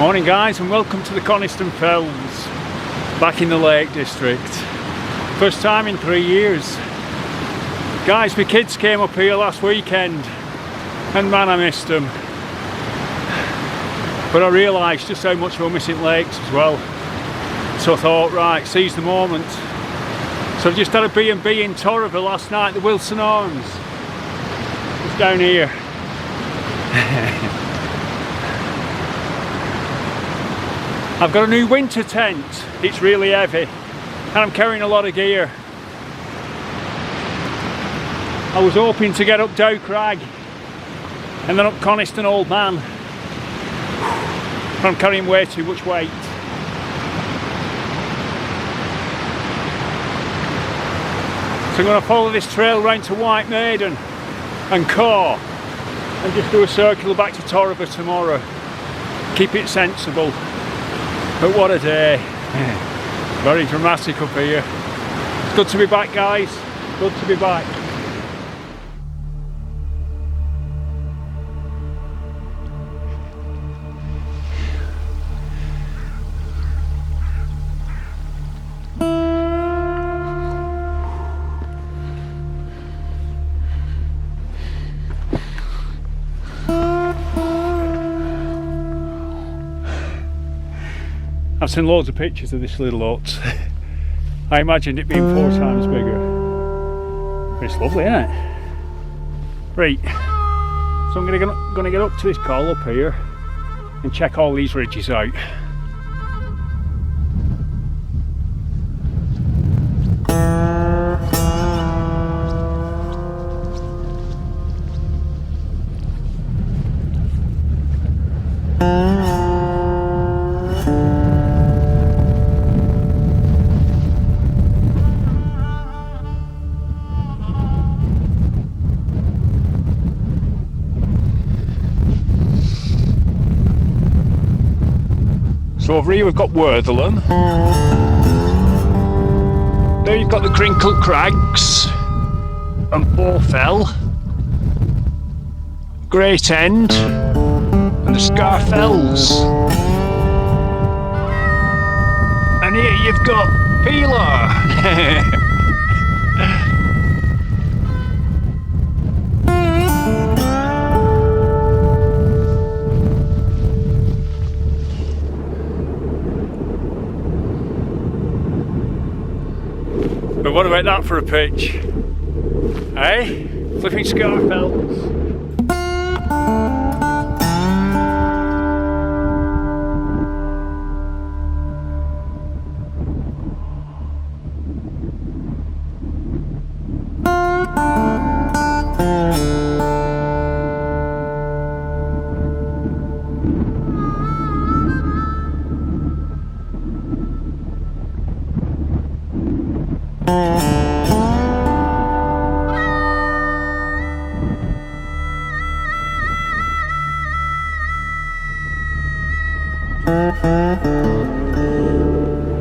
Morning guys, and welcome to the Coniston Fells, back in the Lake District. First time in 3 years. Guys, my kids came up here last weekend and man, I missed them. But I realised just how much we're missing lakes as well. So I thought, right, seize the moment. So I've just had a B&B in Torriver last night, the Wilson Arms. It's down here. I've got a new winter tent. It's really heavy and I'm carrying a lot of gear. I was hoping to get up Dow Crag and then up Coniston Old Man, but I'm carrying way too much weight. So I'm going to follow this trail round to White Maiden and Core and just do a circular back to Torriver tomorrow. Keep it sensible. But what a day. Very dramatic up here. It's good to be back, guys. Good to be back. I've seen loads of pictures of this little hut. I imagined it being 4 times bigger. But it's lovely, isn't it? Right, so I'm going to get up to this col up here and check all these ridges out. So over here we've got Wetherlam. There you've got the Crinkled Crags and Brim Fell, Great End and the Scar Fells. And here you've got Peeler. But what about that for a pitch? Eh? Flipping Scar Fells.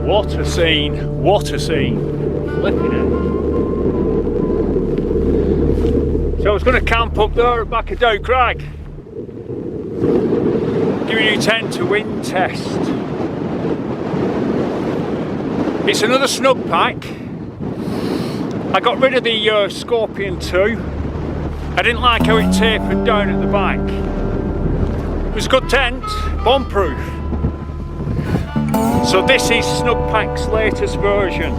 What a scene, what a scene. Flipping it. So I was going to camp up there at back of Dow Crag. Giving you 10 to wind test. It's another Snugpak. I got rid of the Scorpion 2. I didn't like how it tapered down at the back. It was a good tent, bomb proof. So this is Snugpak's latest version.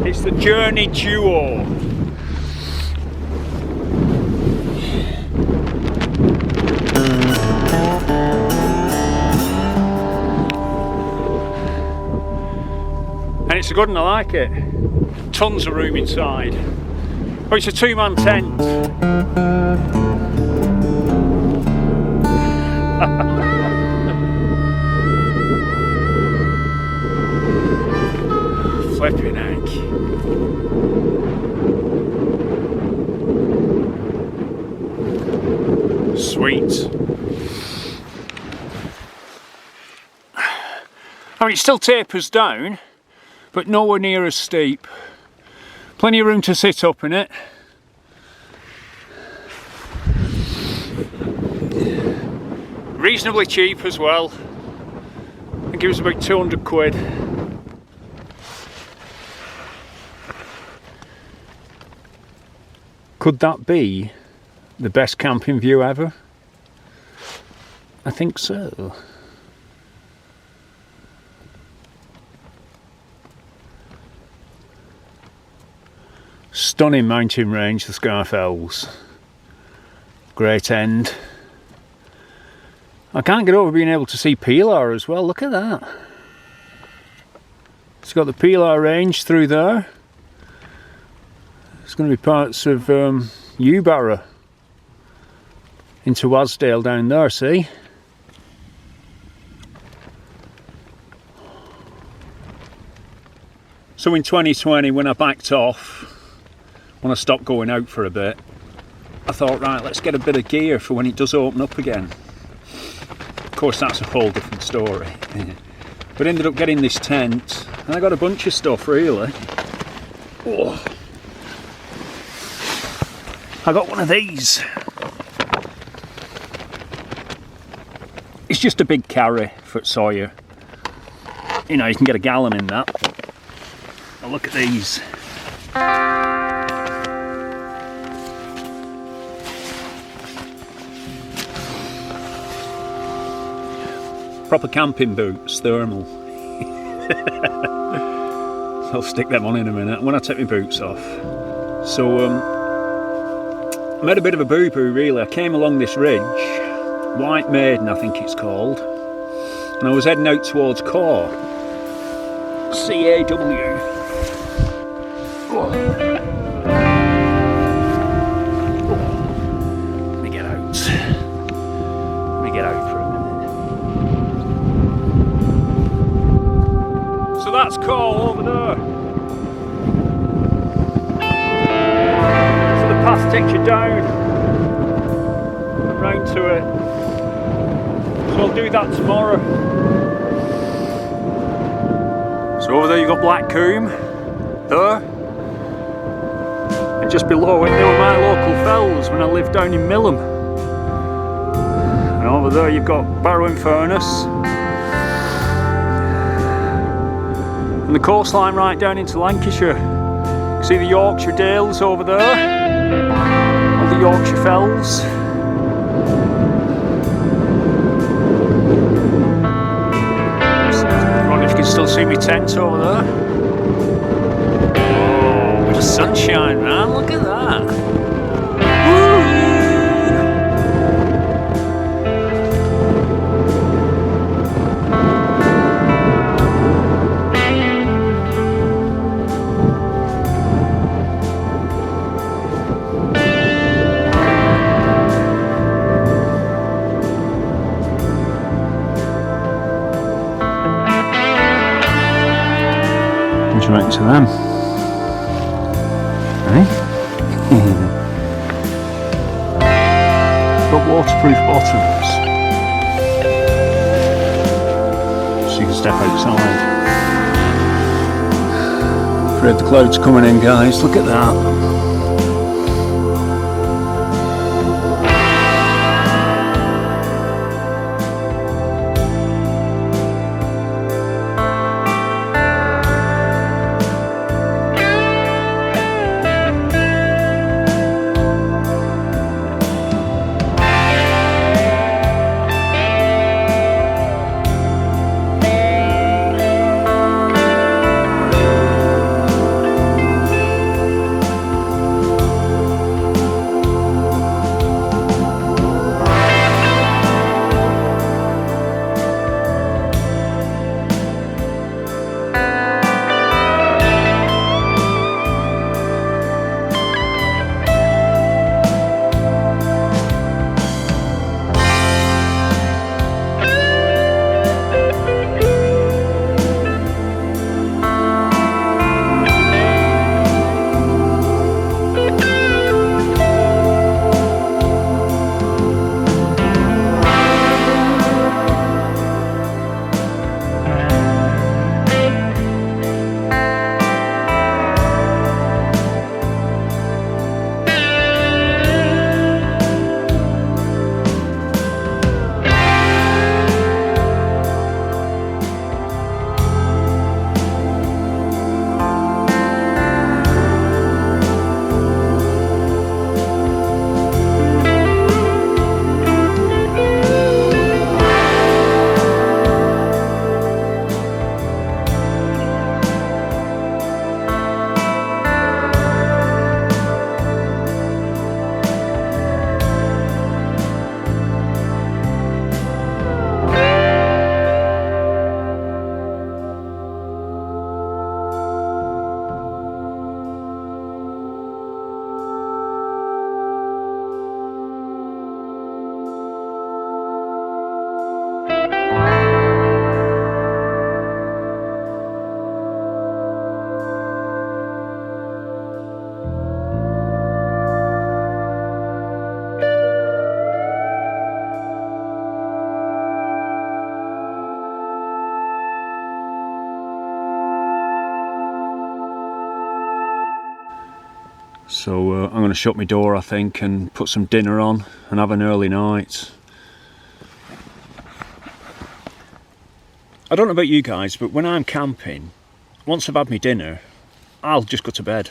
It's the Journey Duo. And it's a good one, I like it. Tons of room inside. Oh, it's a 2-man tent. Flipping heck. Sweet. I mean, it still tapers down, but nowhere near as steep. Plenty of room to sit up in it. Reasonably cheap as well. I think it was about 200 quid. Could that be the best camping view ever? I think so. Stunning mountain range, the Scar Fells. Great end. I can't get over being able to see Pilar as well, look at that. It's got the Pilar range through there. It's going to be parts of Ubarra into Wasdale down there, see? So in 2020, when I backed off, when I stopped going out for a bit, I thought, right, let's get a bit of gear for when it does open up again. Of course, that's a whole different story. But ended up getting this tent, and I got a bunch of stuff, really. Oh. I got one of these. It's just a big carry for Sawyer. You know, you can get a gallon in that. Now look at these. Proper camping boots, thermal. I'll stick them on in a minute when I take my boots off. So I made a bit of a boo-boo really. I came along this ridge, White Maiden I think it's called, and I was heading out towards Core. C-A-W. Let me get out. Let me get out for a minute. So that's Core over there. So the path takes you down and round to it. So I'll do that tomorrow. So over there you've got Black Combe, there. And just below it, they were my local fells when I lived down in Millom. And over there you've got Barrow Furnace. And the coastline right down into Lancashire. You see the Yorkshire Dales over there, or the Yorkshire Fells. I wonder if you can still see my tent over there. Oh, with the sunshine, man, look at that. What do you reckon to them? Eh? Got waterproof bottoms, so you can step outside. Afraid the clouds coming in, guys. Look at that. So I'm going to shut my door, I think, and put some dinner on and have an early night. I don't know about you guys, but when I'm camping, once I've had my dinner, I'll just go to bed.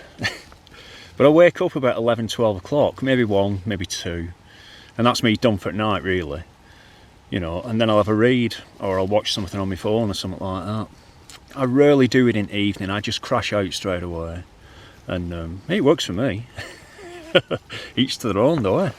But I wake up about 11, 12 o'clock, maybe 1, maybe 2, and that's me done for at night, really. You know, and then I'll have a read, or I'll watch something on my phone or something like that. I rarely do it in the evening, I just crash out straight away. And it works for me. Each to their own though, eh?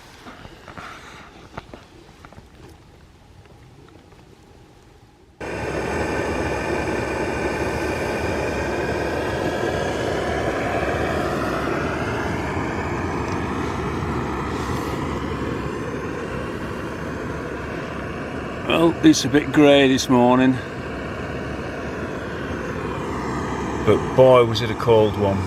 Well, it's a bit grey this morning, but boy was it a cold one.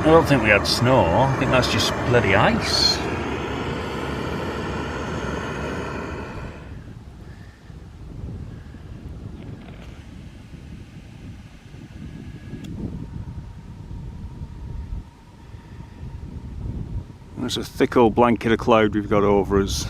I don't think we had snow, I think that's just bloody ice. There's a thick old blanket of cloud we've got over us.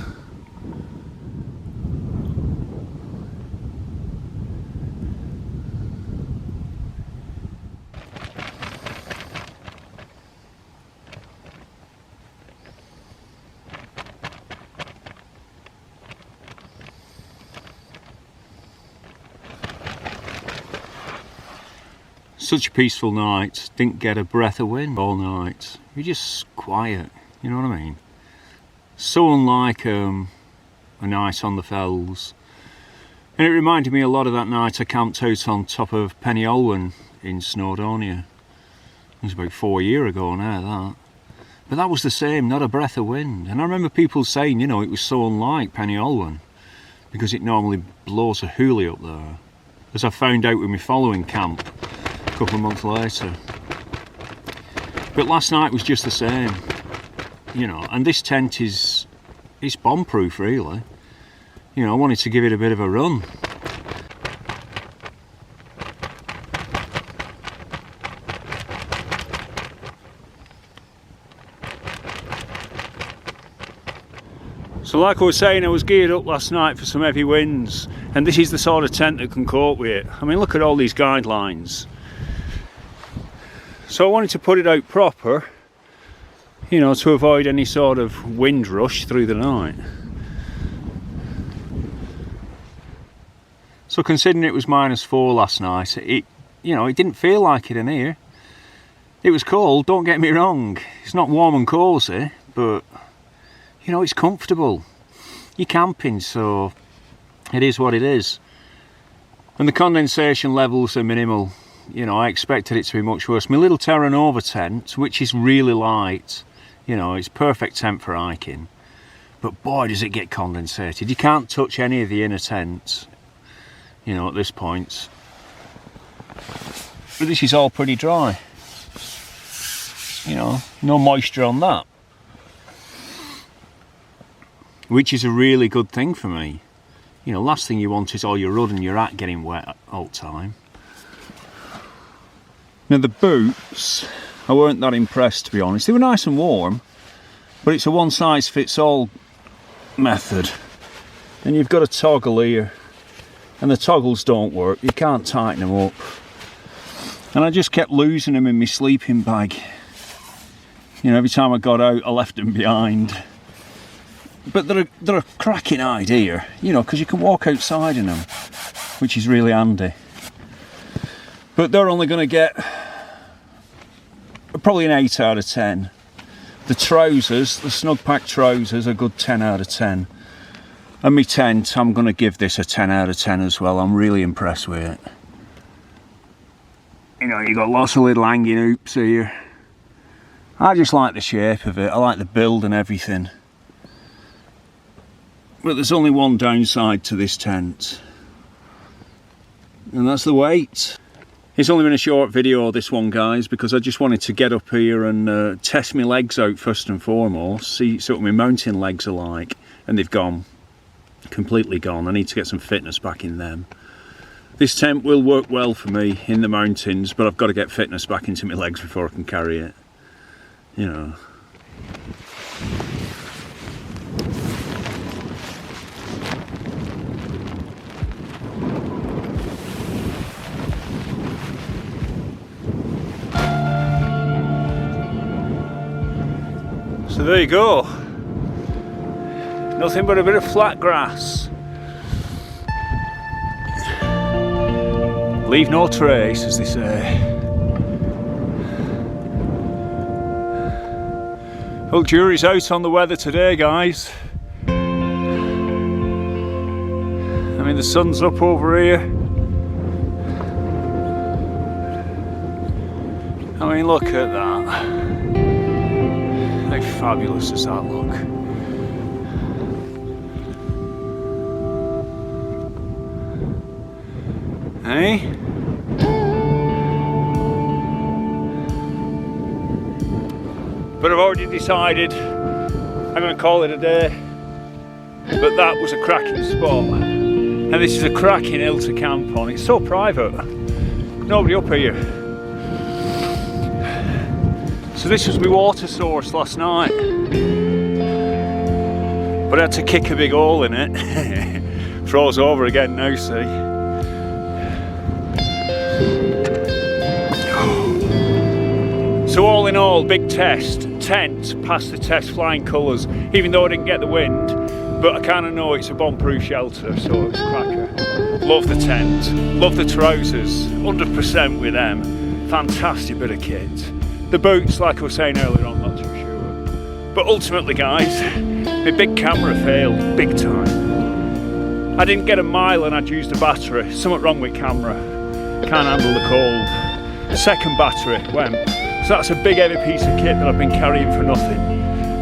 Such a peaceful night, didn't get a breath of wind all night. You're just quiet, you know what I mean? So unlike a night on the fells. And it reminded me a lot of that night I camped out on top of Pennyolwen in Snowdonia. It was about 4 years ago now, that. But that was the same, not a breath of wind. And I remember people saying, you know, it was so unlike Pennyolwen because it normally blows a hoolie up there. As I found out with my following camp a couple of months later. But last night was just the same, you know, and this tent is bomb proof really. You know, I wanted to give it a bit of a run. So like I was saying, I was geared up last night for some heavy winds, and this is the sort of tent that can cope with it. I mean, look at all these guidelines. So I wanted to put it out proper, you know, to avoid any sort of wind rush through the night. So considering it was -4 last night, it didn't feel like it in here. It was cold, don't get me wrong. It's not warm and cosy, but you know, it's comfortable. You're camping, so it is what it is. And the condensation levels are minimal. You know, I expected it to be much worse. My little Terra Nova tent, which is really light, you know, it's perfect tent for hiking. But boy, does it get condensated. You can't touch any of the inner tent, you know, at this point. But this is all pretty dry. You know, no moisture on that. Which is a really good thing for me. You know, last thing you want is all your hood and your hat getting wet all the time. Now the boots, I weren't that impressed to be honest. They were nice and warm, but it's a one size fits all method. And you've got a toggle here, and the toggles don't work. You can't tighten them up. And I just kept losing them in my sleeping bag. You know, every time I got out, I left them behind. But they're a cracking idea, you know, because you can walk outside in them, which is really handy. But they're only going to get probably an 8 out of 10. The trousers, the Snugpak trousers, are a good 10 out of 10. And my tent, I'm going to give this a 10 out of 10 as well. I'm really impressed with it. You know, you've got lots of little hanging hoops here. I just like the shape of it. I like the build and everything. But there's only one downside to this tent, and that's the weight. It's only been a short video, this one, guys, because I just wanted to get up here and test my legs out first and foremost, see what my mountain legs are like, and they've gone. completely gone. I need to get some fitness back in them. This tent will work well for me in the mountains, but I've got to get fitness back into my legs before I can carry it, you know. So there you go. Nothing but a bit of flat grass. Leave no trace, as they say. Well, jury's out on the weather today, guys. I mean, the sun's up over here. I mean, look at that. How fabulous does that look? Hey? But I've already decided I'm going to call it a day. But that was a cracking spot. And this is a cracking hill to camp on. It's so private. Nobody up here. So this was my water source last night. But I had to kick a big hole in it. Froze over again now, see. So all in all, big test. Tent passed the test, flying colours, even though I didn't get the wind, but I kind of know it's a bomb-proof shelter, so it's a cracker. Love the tent, love the trousers, 100% with them. Fantastic bit of kit. The boots, like I was saying earlier on, not too sure. But ultimately, guys, my big camera failed, big time. I didn't get a mile and I'd used a battery. Something wrong with camera. Can't handle the cold. Second battery went. So that's a big heavy piece of kit that I've been carrying for nothing.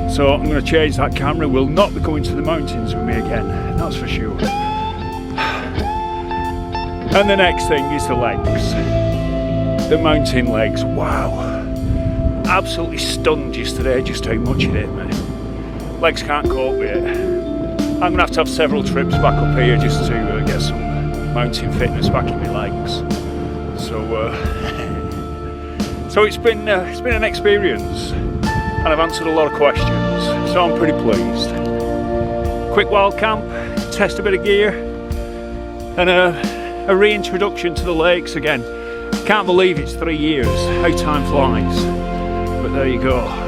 So I'm going to change that camera. Will not be going to the mountains with me again, that's for sure. And the next thing is the legs. The mountain legs, wow. Absolutely stunned yesterday just how much it hit me. Legs can't cope with it. I'm going to have several trips back up here just to get some mountain fitness back in my legs. So it's been an experience, and I've answered a lot of questions, so I'm pretty pleased. Quick wild camp, test a bit of gear, and a reintroduction to the lakes again. Can't believe it's 3 years, how time flies, but there you go.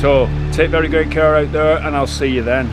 So take very great care out there, and I'll see you then.